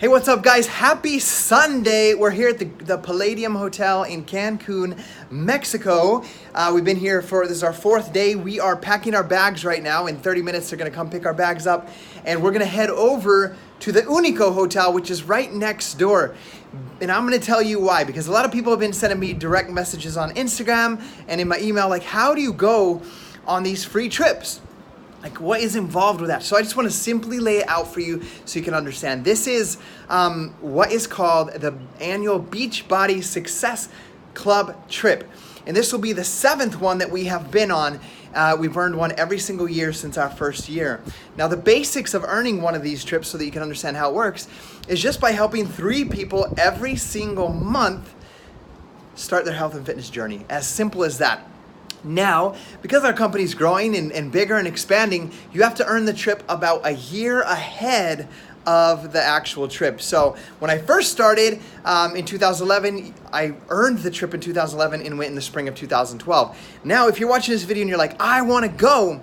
Hey, what's up, guys? Happy Sunday. We're here at the Palladium Hotel in Cancun, Mexico. We've been here this is our fourth day. We are packing our bags right now. In 30 minutes, they're going to come pick our bags up. And we're going to head over to the Unico Hotel, which is right next door. And I'm going to tell you why. Because a lot of people have been sending me direct messages on Instagram and in my email, like, how do you go on these free trips? Like, what is involved with that? So I just want to simply lay it out for you so you can understand. This is what is called the annual Beachbody Success Club trip. And this will be the 7th one that we have been on. We've earned one every single year since our first year. Now, the basics of earning one of these trips so that you can understand how it works is just by helping 3 people every single month start their health and fitness journey. As simple as that. Now, because our company's growing and bigger and expanding, you have to earn the trip about a year ahead of the actual trip. So when I first started in 2011, I earned the trip in 2011 and went in the spring of 2012. Now, if you're watching this video and you're like, I want to go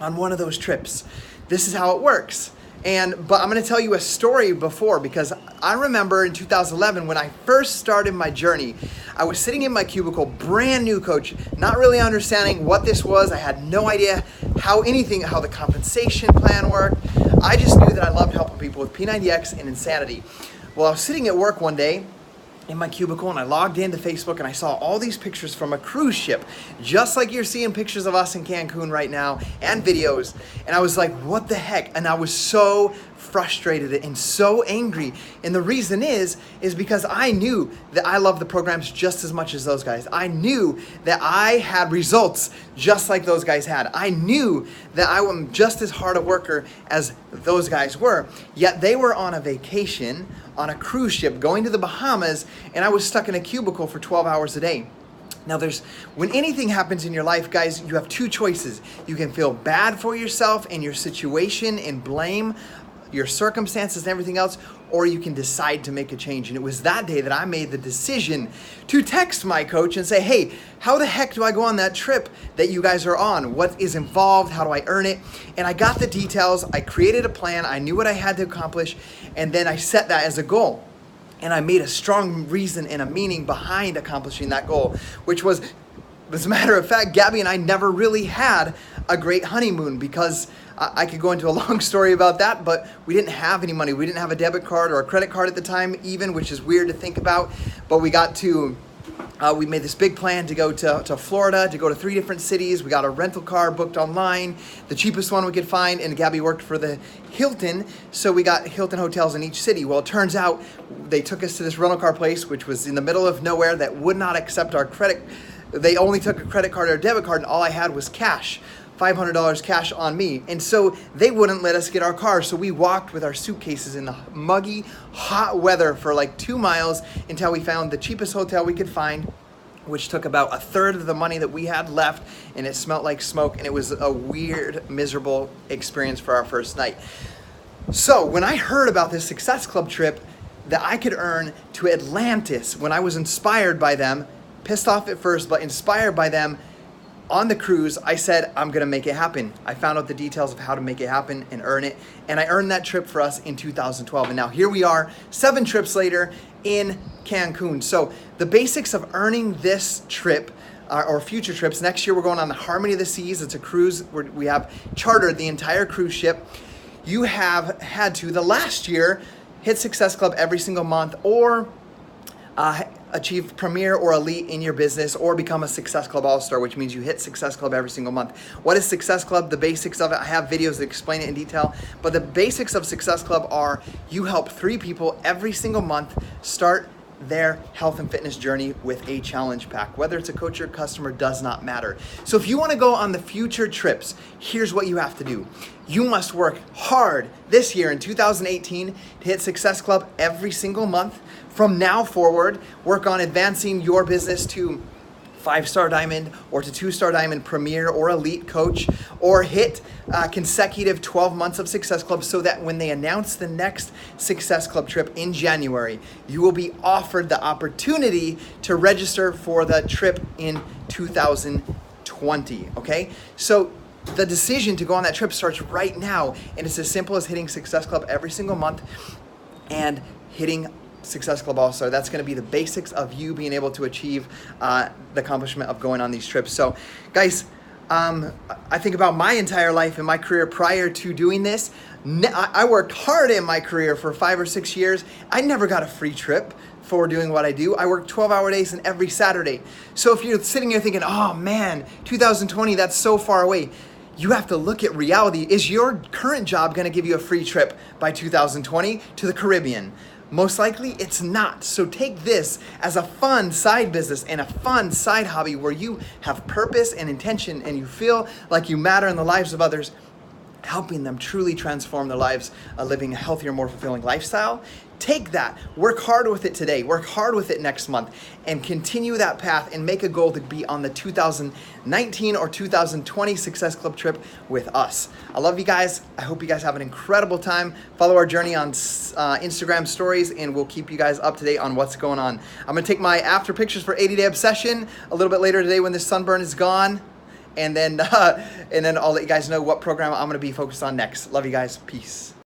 on one of those trips, this is how it works. But I'm going to tell you a story before, because I remember in 2011 when I first started my journey, I was sitting in my cubicle, brand new coach, not really understanding what this was. I had no idea how the compensation plan worked. I just knew that I loved helping people with P90X and insanity. Well, I was sitting at work one day in my cubicle and I logged into Facebook and I saw all these pictures from a cruise ship, just like you're seeing pictures of us in Cancun right now and videos. And I was like, what the heck? And I was so frustrated and so angry. And the reason is because I knew that I love the programs just as much as those guys. I knew that I had results just like those guys had. I knew that I am just as hard a worker as those guys were. Yet they were on a vacation on a cruise ship going to the Bahamas, and I was stuck in a cubicle for 12 hours a day. Now, when anything happens in your life, guys, you have 2 choices. You can feel bad for yourself and your situation and blame your circumstances and everything else, or you can decide to make a change. And it was that day that I made the decision to text my coach and say, hey, how the heck do I go on that trip that you guys are on? What is involved? How do I earn it? And I got the details. I created a plan. I knew what I had to accomplish. And then I set that as a goal. And I made a strong reason and a meaning behind accomplishing that goal, which was, as a matter of fact, Gabby and I never really had a great honeymoon, because I could go into a long story about that, but we didn't have any money. We didn't have a debit card or a credit card at the time even, which is weird to think about. But we made this big plan to go to Florida, to go to 3 different cities. We got a rental car booked online, the cheapest one we could find, and Gabby worked for the Hilton, so we got Hilton hotels in each city. Well, it turns out they took us to this rental car place, which was in the middle of nowhere, that would not accept our credit. They only took a credit card or a debit card, and all I had was cash. $500 cash on me. And so they wouldn't let us get our car. So we walked with our suitcases in the muggy, hot weather for like 2 miles until we found the cheapest hotel we could find, which took about 1/3 of the money that we had left, and it smelled like smoke, and it was a weird, miserable experience for our first night. So when I heard about this Success Club trip that I could earn to Atlantis, when I was inspired by them, pissed off at first, but inspired by them, on the cruise, I said, I'm going to make it happen. I found out the details of how to make it happen and earn it. And I earned that trip for us in 2012. And now here we are, 7 trips later in Cancun. So the basics of earning this trip or future trips. Next year, we're going on the Harmony of the Seas. It's a cruise where we have chartered the entire cruise ship. You have had to, the last year, hit Success Club every single month, or achieve Premier or Elite in your business, or become a Success Club All-Star, which means you hit Success Club every single month. What is Success Club? The basics of it, I have videos that explain it in detail, but the basics of Success Club are you help 3 people every single month start their health and fitness journey with a challenge pack. Whether it's a coach or customer does not matter. So if you want to go on the future trips, here's what you have to do. You must work hard this year in 2018 to hit Success Club every single month. From now forward, work on advancing your business to 5-star diamond or to 2-star diamond premier or elite coach, or hit consecutive 12 months of Success Club, so that when they announce the next Success Club trip in January, you will be offered the opportunity to register for the trip in 2020, okay? So the decision to go on that trip starts right now, and it's as simple as hitting Success Club every single month and hitting Success Club All-Star. That's going to be the basics of you being able to achieve the accomplishment of going on these trips. So guys, I think about my entire life and my career prior to doing this. I worked hard in my career for 5 or 6 years. I never got a free trip for doing what I do. I work 12-hour days and every Saturday. So if you're sitting here thinking, oh man, 2020, that's so far away, you have to look at reality. Is your current job going to give you a free trip by 2020 to the Caribbean? Most likely it's not. So take this as a fun side business and a fun side hobby where you have purpose and intention and you feel like you matter in the lives of others, helping them truly transform their lives, living a healthier, more fulfilling lifestyle. Take that, work hard with it today, work hard with it next month, and continue that path and make a goal to be on the 2019 or 2020 Success Club trip with us. I love you guys. I hope you guys have an incredible time. Follow our journey on Instagram stories, and we'll keep you guys up to date on what's going on. I'm gonna take my after pictures for 80 Day Obsession a little bit later today when this sunburn is gone. And then I'll let you guys know what program I'm gonna be focused on next. Love you guys. Peace.